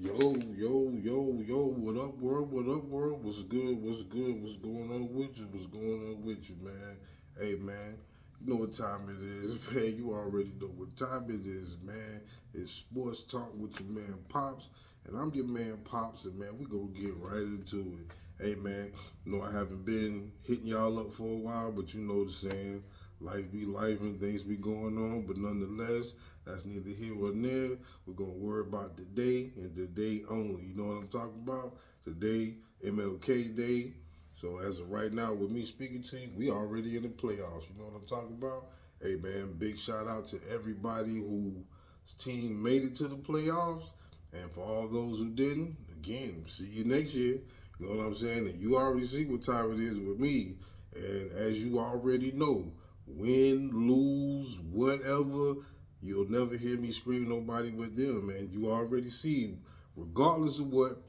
Yo, what up, world? What up, world? What's good? What's good? What's going on with you? What's going on with you, man? Hey, man, you know what time it is, man. You already know what time it is, man. It's Sports Talk with your man, Pops. And I'm your man, Pops, and man, we gonna get right into it. Hey, man, you know I haven't been hitting y'all up for a while, but you know the saying. Life be life and things be going on, but nonetheless, that's neither here nor there. We're gonna worry about today and today only. You know what I'm talking about? Today, MLK Day. So as of right now, with me speaking to you, we already in the playoffs. You know what I'm talking about? Hey man, big shout out to everybody whose team made it to the playoffs, and for all those who didn't, again, see you next year. You know what I'm saying? And you already see what time it is with me. And as you already know, win, lose, whatever, you'll never hear me scream nobody but them, man. You already see, regardless of what,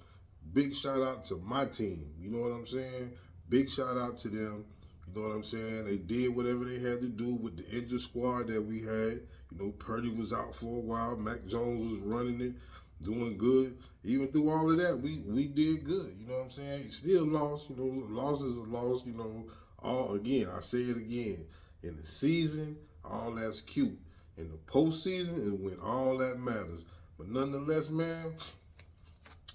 big shout out to my team. You know what I'm saying? Big shout out to them. You know what I'm saying? They did whatever they had to do with the injured squad that we had. You know, Purdy was out for a while. Mac Jones was running it, doing good. Even through all of that, we did good. You know what I'm saying? Still lost. You know, loss is a loss. You know, all again. I say it again. In the season, all that's cute. In the postseason is when all that matters. But nonetheless, man,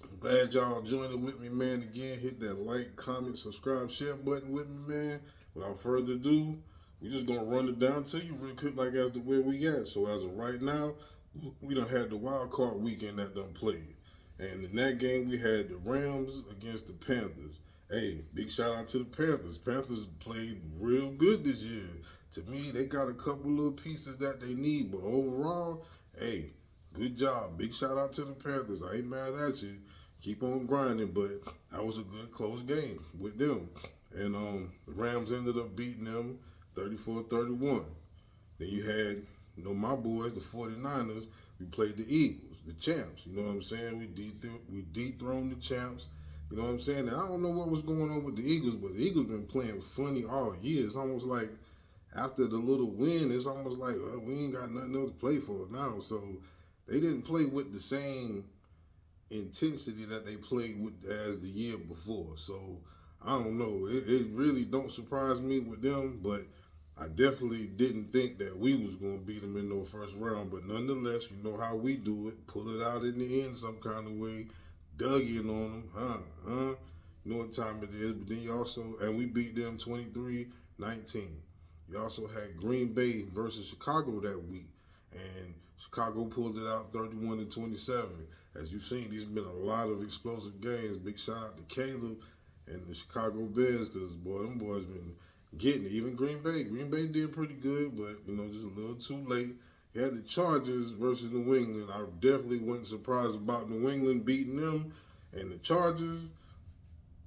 I'm glad y'all joining with me, man. Again, hit that like, comment, subscribe, share button with me, man. Without further ado, we just gonna run it down to you real quick, like as to where we at. So as of right now, we done had the wild card weekend that done played, and in that game we had the Rams against the Panthers. Hey, big shout out to the Panthers. Panthers played real good this year. To me, they got a couple little pieces that they need, but overall, hey, good job. Big shout out to the Panthers. I ain't mad at you. Keep on grinding, but that was a good close game with them. And the Rams ended up beating them 34-31. Then you had, my boys, the 49ers, we played the Eagles, the champs. You know what I'm saying? We dethroned the champs. You know what I'm saying? And I don't know what was going on with the Eagles, but the Eagles been playing funny all year. It's almost like after the little win, it's almost like we ain't got nothing else to play for now. So they didn't play with the same intensity that they played with as the year before. So I don't know. It really don't surprise me with them, but I definitely didn't think that we was gonna beat them in no first round. But nonetheless, you know how we do it. Pull it out in the end some kind of way. Dug in on them, huh? You know what time it is. But then you also, and we beat them 23-19. You also had Green Bay versus Chicago that week, and Chicago pulled it out 31-27. As you've seen, these have been a lot of explosive games. Big shout out to Caleb and the Chicago Bears, because boy, them boys been getting it. Even Green Bay. Green Bay did pretty good, but just a little too late. You had the Chargers versus New England. I definitely wasn't surprised about New England beating them. And the Chargers,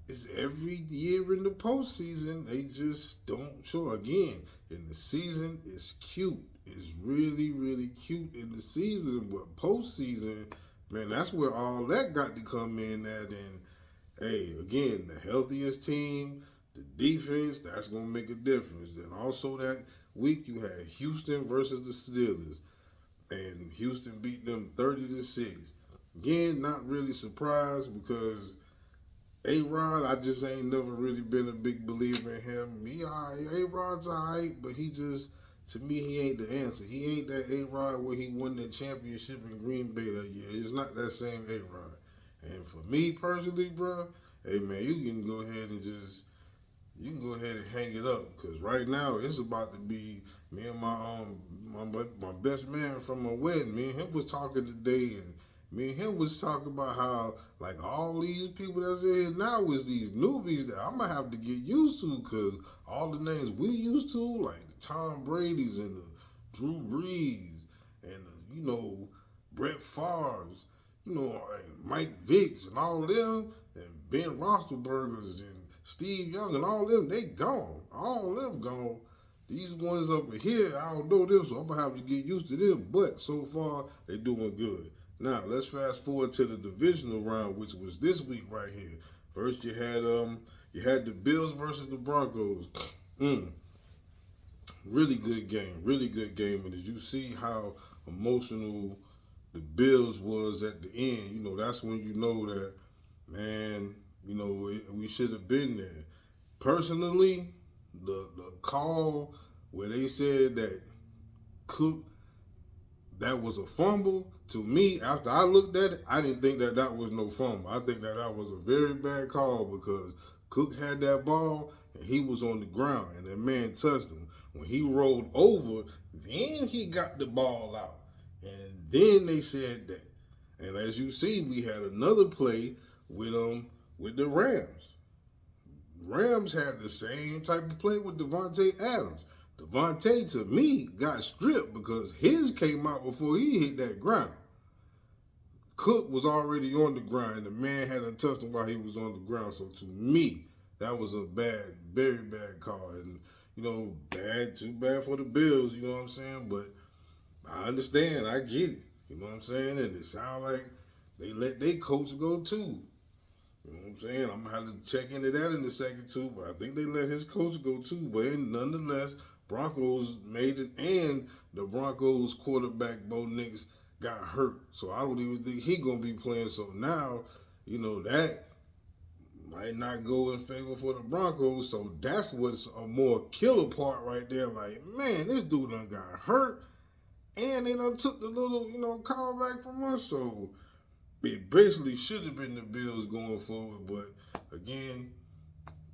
is every year in the postseason, they just don't show. Again, in the season, it's cute. It's really, really cute in the season, but postseason, man, that's where all that got to come in at. And hey, again, the healthiest team, the defense, that's gonna make a difference. And also that week you had Houston versus the Steelers, and Houston beat them 30-6. Again, not really surprised because A-Rod, I just ain't never really been a big believer in him. A-Rod's alright, but to me, he ain't the answer. He ain't that A-Rod where he won the championship in Green Bay that year. It's not that same A-Rod. And for me personally, bro, hey man, you can go ahead and hang it up, because right now it's about to be me and my best man from my wedding. Me and him was talking today, and me and him was talking about how like all these people that's in here now is these newbies that I'm gonna have to get used to, because all the names we used to, like the Tom Brady's and the Drew Brees and Brett Favre's, and Mike Vicks and all them, and Ben Roethlisberger's and Steve Young and all them, they gone. All them gone. These ones over here, I don't know them, so I'm gonna have to get used to them. But so far, they doing good. Now let's fast forward to the divisional round, which was this week right here. First, you had the Bills versus the Broncos. Mm, really good game, really good game. And as you see how emotional the Bills was at the end. You know, that's when you know that, man, you know, we should have been there. Personally, the call where they said that Cook, that was a fumble, to me, after I looked at it, I didn't think that that was no fumble. I think that that was a very bad call because Cook had that ball and he was on the ground and that man touched him. When he rolled over, then he got the ball out. And then they said that. And as you see, we had another play with the Rams. Rams had the same type of play with Devontae Adams. Devontae, to me, got stripped because his came out before he hit that ground. Cook was already on the ground, and the man hadn't touched him while he was on the ground. So to me, that was a bad, very bad call. And, you know, too bad for the Bills, you know what I'm saying? But I understand, I get it. You know what I'm saying? And it sounds like they let their coach go too. You know what I'm saying? I'm going to have to check into that in a second too, but I think they let his coach go too. But nonetheless, Broncos made it, and the Broncos quarterback, Bo Nix, got hurt. So I don't even think he going to be playing. So now, you know, that might not go in favor for the Broncos. So that's what's a more killer part right there. Like, man, this dude done got hurt, and they done took the little, you know, call back from us. So it basically should have been the Bills going forward, but again,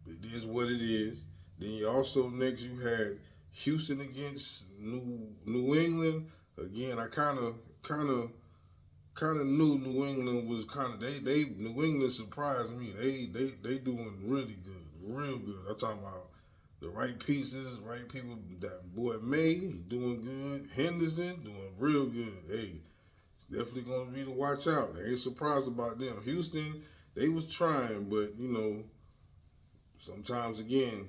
it is what it is. Then you also next you had Houston against New England. Again, I kind of knew New England was they New England surprised me. They doing really good, real good. I'm talking about the right pieces, right people. That boy May doing good. Henderson doing real good. Hey. Definitely going to be to watch out. I ain't surprised about them. Houston, they was trying, but, you know, sometimes, again,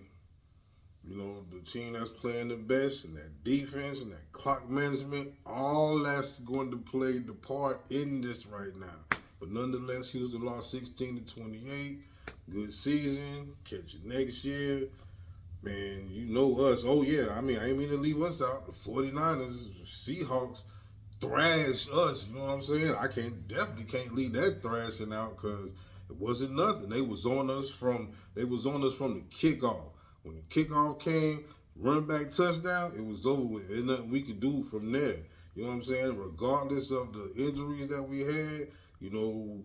you know, the team that's playing the best and that defense and that clock management, all that's going to play the part in this right now. But nonetheless, Houston lost 16-28. Good season. Catch it next year. Man, you know us. Oh, yeah, I mean, I ain't mean to leave us out. The 49ers, Seahawks, thrash us, you know what I'm saying? Definitely can't leave that thrashing out because it wasn't nothing. They was on us from the kickoff. When the kickoff came, run back touchdown, it was over with. There's nothing we could do from there. You know what I'm saying? Regardless of the injuries that we had, you know,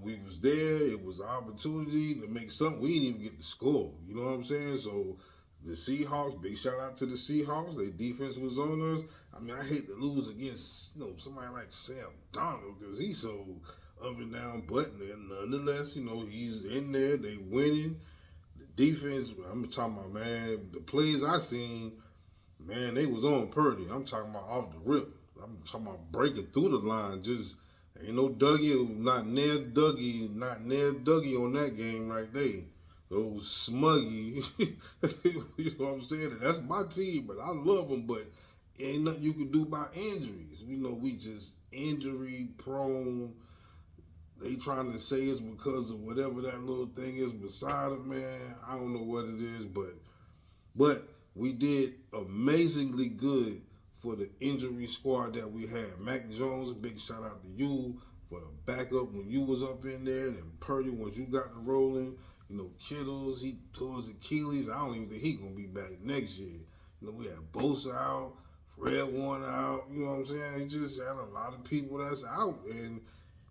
we was there. It was an opportunity to make something. We didn't even get the score. You know what I'm saying? So the Seahawks, big shout out to the Seahawks. Their defense was on us. I mean, I hate to lose against, you know, somebody like Sam Darnold because he's so up and down. But nonetheless, you know, he's in there. They winning. The defense, I'm talking about, man, the plays I seen, man, they was on Purdy. I'm talking about off the rip. I'm talking about breaking through the line. Just ain't no Dougie, not near Dougie on that game right there. Those smuggy, you know what I'm saying? And that's my team, but I love them, but ain't nothing you can do about injuries. We know we just injury prone. They trying to say it's because of whatever that little thing is beside it, man. I don't know what it is, but we did amazingly good for the injury squad that we had. Mac Jones, big shout out to you for the backup when you was up in there, and Purdy once you got the rolling. You know, Kittles, he tore his Achilles. I don't even think he gonna be back next year. You know, we had Bosa out, Fred Warner out. You know what I'm saying? He just had a lot of people that's out, and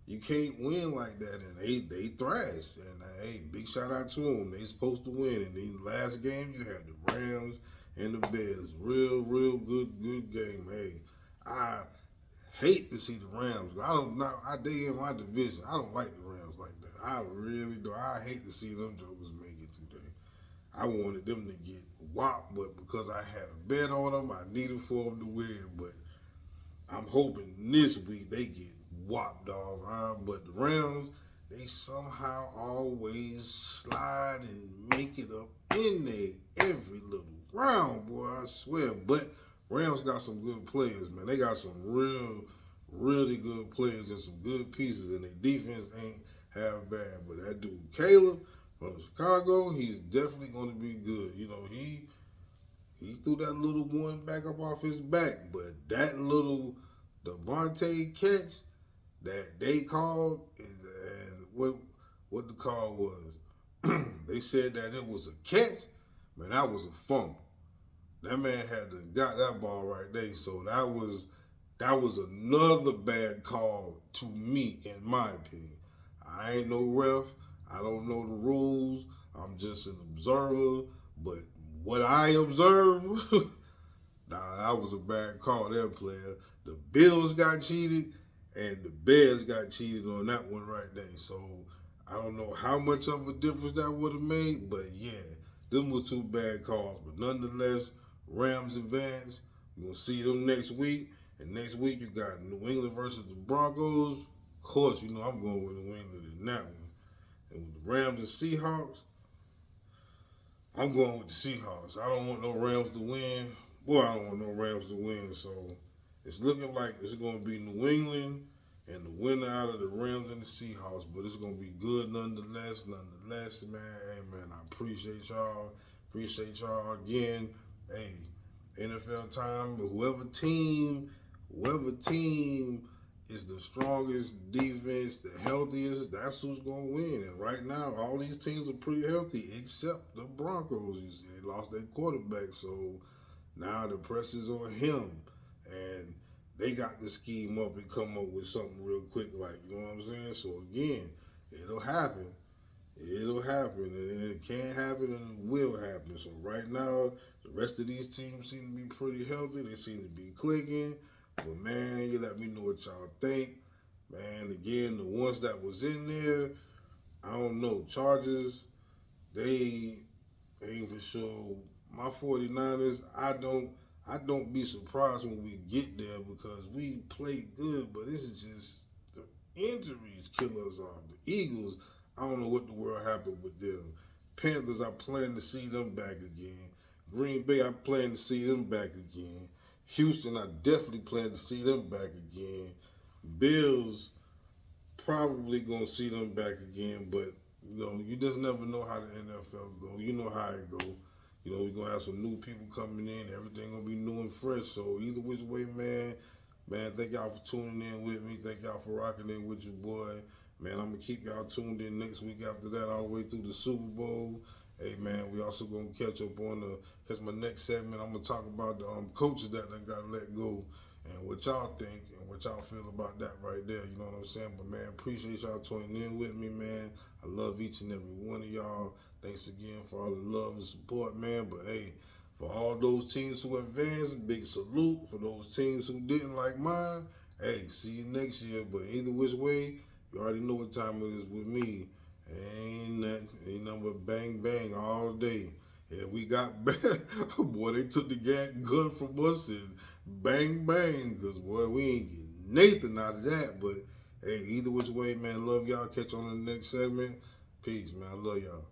you can't win like that. And they thrashed. And hey, big shout out to them. They supposed to win. And then the last game, you had the Rams and the Bears. Real good game. Hey, I hate to see the Rams. They in my division. I don't like the Rams like that. I really do. I hate to see them jokers make it through there. I wanted them to get whopped, but because I had a bet on them, I needed for them to win. But I'm hoping this week they get whopped off. But the Rams, they somehow always slide and make it up in there every little round, boy, I swear. But Rams got some good players, man. They got some really good players and some good pieces, and their defense ain't half bad. But that dude, Caleb, from Chicago, he's definitely going to be good. You know, he threw that little one back up off his back, but that Devontae catch that they called, and what the call was, they said that it was a catch. Man, that was a fumble. That man had to got that ball right there. So that was another bad call to me, in my opinion. I ain't no ref. I don't know the rules. I'm just an observer. But what I observed, nah, that was a bad call there, player. The Bills got cheated, and the Bears got cheated on that one right there. So I don't know how much of a difference that would have made, but yeah, them was two bad calls. But nonetheless, Rams advance. You're going to see them next week. And next week, you got New England versus the Broncos. Of course, you know I'm going with New England in that one. And with the Rams and Seahawks, I'm going with the Seahawks. I don't want no Rams to win. Boy, I don't want no Rams to win. So it's looking like it's going to be New England and the winner out of the Rams and the Seahawks. But it's going to be good nonetheless. Nonetheless, man, hey, man, I appreciate y'all. Appreciate y'all again. Hey, NFL time, whoever team is the strongest defense, the healthiest, that's who's going to win. And right now, all these teams are pretty healthy except the Broncos. You see, they lost their quarterback, so now the pressure's on him. And they got to scheme up and come up with something real quick, like, you know what I'm saying? So again, it'll happen. It'll happen, and it can happen, and it will happen. So right now, the rest of these teams seem to be pretty healthy. They seem to be clicking. But, man, you let me know what y'all think. Man, again, the ones that was in there, I don't know. Chargers, they ain't for sure. My 49ers, I don't be surprised when we get there because we played good, but this is just the injuries kill us off. The Eagles, I don't know what the world happened with them. Panthers, I plan to see them back again. Green Bay, I plan to see them back again. Houston, I definitely plan to see them back again. Bills, probably going to see them back again, but, you know, you just never know how the NFL go. You know how it go. You know, we're going to have some new people coming in. Everything going to be new and fresh. So either which way, man, thank y'all for tuning in with me. Thank y'all for rocking in with your boy. Man, I'm going to keep y'all tuned in next week after that all the way through the Super Bowl. Hey, man, we also going to catch up on my next segment. I'm going to talk about the coaches that got let go and what y'all think and what y'all feel about that right there. You know what I'm saying? But, man, appreciate y'all tuning in with me, man. I love each and every one of y'all. Thanks again for all the love and support, man. But, hey, for all those teams who advanced, big salute. For those teams who didn't like mine, hey, see you next year. But either which way, you already know what time it is with me. Ain't nothing but bang bang all day. Yeah, we got boy, they took the gun from us and bang bang, cause boy, we ain't getting Nathan out of that. But hey, either which way, man, love y'all. Catch you on the next segment. Peace, man. I love y'all.